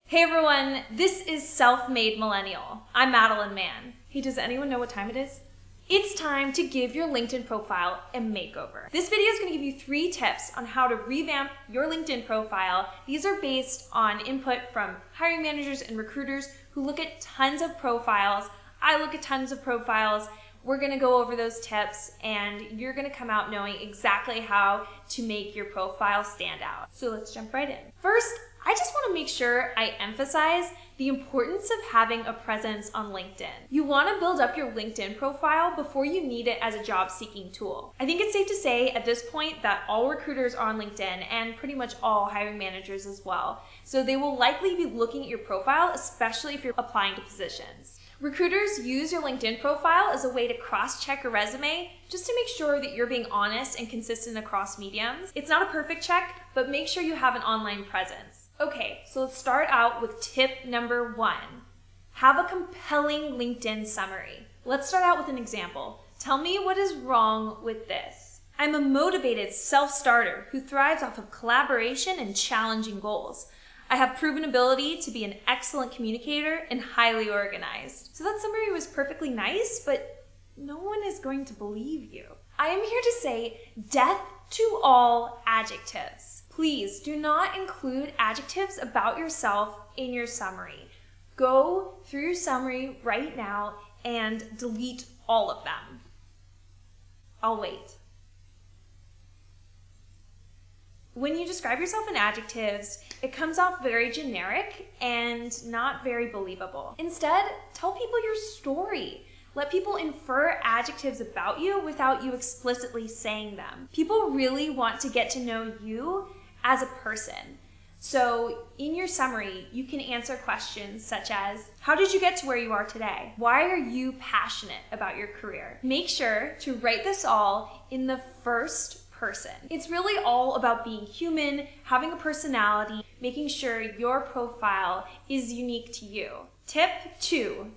Hey everyone, this is Self-Made Millennial. I'm Madeline Mann. Hey, does anyone know what time it is? It's time to give your LinkedIn profile a makeover. This video is going to give you 3 tips on how to revamp your LinkedIn profile. These are based on input from hiring managers and recruiters who look at tons of profiles. I look at tons of profiles. We're going to go over those tips and you're going to come out knowing exactly how to make your profile stand out. So let's jump right in. First, I just want to make sure I emphasize the importance of having a presence on LinkedIn. You want to build up your LinkedIn profile before you need it as a job-seeking tool. I think it's safe to say at this point that all recruiters are on LinkedIn and pretty much all hiring managers as well. So they will likely be looking at your profile, especially if you're applying to positions. Recruiters use your LinkedIn profile as a way to cross-check a resume just to make sure that you're being honest and consistent across mediums. It's not a perfect check, but make sure you have an online presence. Okay, so let's start out with tip number 1. Have a compelling LinkedIn summary. Let's start out with an example. Tell me what is wrong with this. I'm a motivated self-starter who thrives off of collaboration and challenging goals. I have proven ability to be an excellent communicator and highly organized. So that summary was perfectly nice, but no one is going to believe you. I am here to say death to all adjectives. Please do not include adjectives about yourself in your summary. Go through your summary right now and delete all of them. I'll wait. When you describe yourself in adjectives, it comes off very generic and not very believable. Instead, tell people your story. Let people infer adjectives about you without you explicitly saying them. People really want to get to know you as a person. So in your summary, you can answer questions such as, how did you get to where you are today? Why are you passionate about your career? Make sure to write this all in the first person. It's really all about being human, having a personality, making sure your profile is unique to you. Tip 2.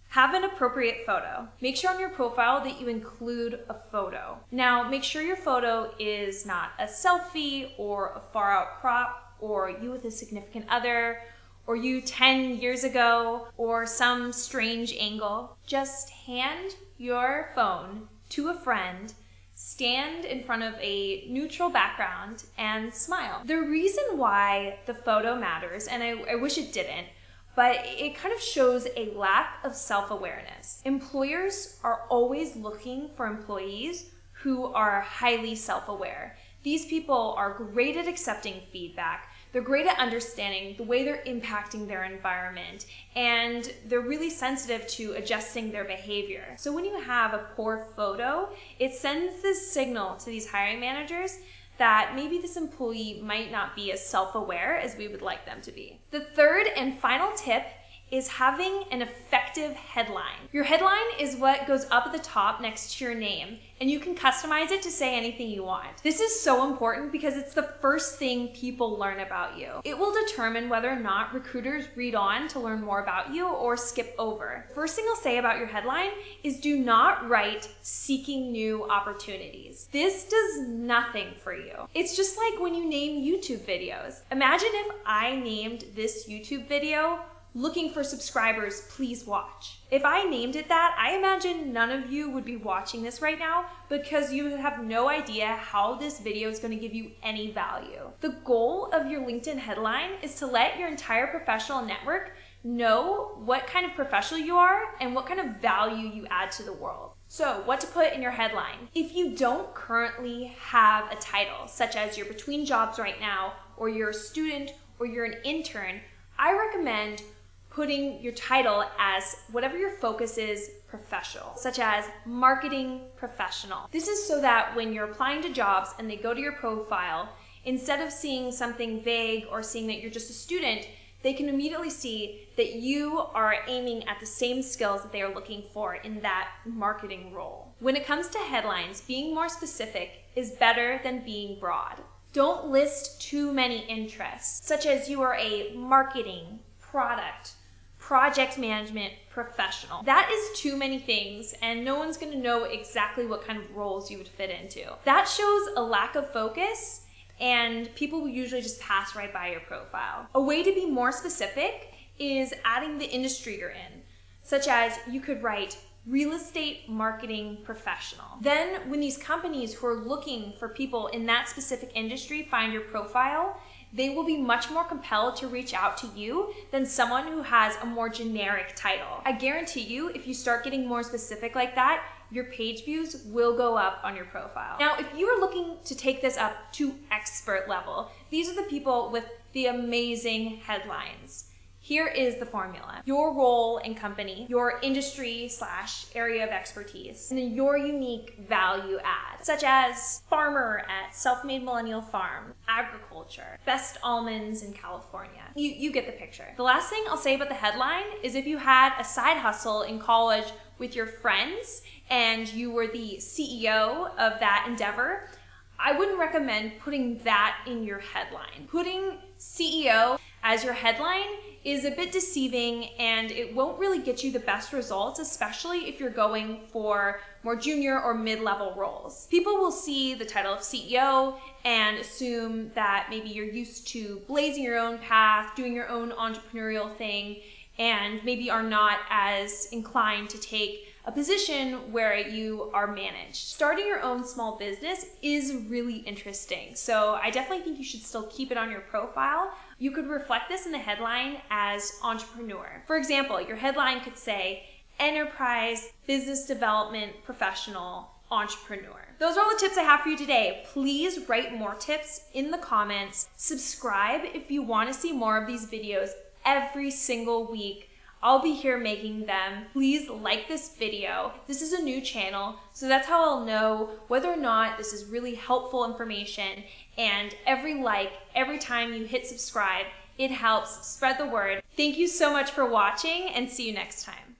Have an appropriate photo. Make sure on your profile that you include a photo. Now, make sure your photo is not a selfie or a far out crop or you with a significant other or you 10 years ago or some strange angle. Just hand your phone to a friend, stand in front of a neutral background and smile. The reason why the photo matters, and I wish it didn't, but it kind of shows a lack of self-awareness. Employers are always looking for employees who are highly self-aware. These people are great at accepting feedback. They're great at understanding the way they're impacting their environment, and they're really sensitive to adjusting their behavior. So when you have a poor photo, it sends this signal to these hiring managers that maybe this employee might not be as self-aware as we would like them to be. The third and final tip is having an effective headline. Your headline is what goes up at the top next to your name, and you can customize it to say anything you want. This is so important because it's the first thing people learn about you. It will determine whether or not recruiters read on to learn more about you or skip over. First thing I'll say about your headline is do not write "seeking new opportunities." This does nothing for you. It's just like when you name YouTube videos. Imagine if I named this YouTube video "Looking for subscribers, please watch." If I named it that, I imagine none of you would be watching this right now because you have no idea how this video is going to give you any value. The goal of your LinkedIn headline is to let your entire professional network know what kind of professional you are and what kind of value you add to the world. So what to put in your headline? If you don't currently have a title, such as you're between jobs right now, or you're a student, or you're an intern, I recommend putting your title as whatever your focus is professional, such as marketing professional. This is so that when you're applying to jobs and they go to your profile, instead of seeing something vague or seeing that you're just a student, they can immediately see that you are aiming at the same skills that they are looking for in that marketing role. When it comes to headlines, being more specific is better than being broad. Don't list too many interests, such as you are a marketing, product, project management professional. That is too many things, and no one's gonna know exactly what kind of roles you would fit into. That shows a lack of focus and people will usually just pass right by your profile. A way to be more specific is adding the industry you're in, such as you could write real estate marketing professional. Then when these companies who are looking for people in that specific industry find your profile, they will be much more compelled to reach out to you than someone who has a more generic title. I guarantee you, if you start getting more specific like that, your page views will go up on your profile. Now, if you are looking to take this up to expert level, these are the people with the amazing headlines. Here is the formula: your role and company, your industry/area of expertise, and then your unique value add, such as farmer at self-made millennial farm, agriculture, best almonds in California. You get the picture. The last thing I'll say about the headline is if you had a side hustle in college with your friends and you were the CEO of that endeavor, I wouldn't recommend putting that in your headline. Putting CEO as your headline is a bit deceiving, and it won't really get you the best results, especially if you're going for more junior or mid-level roles. People will see the title of CEO and assume that maybe you're used to blazing your own path, doing your own entrepreneurial thing, and maybe are not as inclined to take a position where you are managed. Starting your own small business is really interesting, so I definitely think you should still keep it on your profile. You could reflect this in the headline as entrepreneur. For example, your headline could say, enterprise business development professional entrepreneur. Those are all the tips I have for you today. Please write more tips in the comments. Subscribe if you want to see more of these videos every single week. I'll be here making them. Please like this video. This is a new channel, so that's how I'll know whether or not this is really helpful information. And every like, every time you hit subscribe, it helps spread the word. Thank you so much for watching, and see you next time.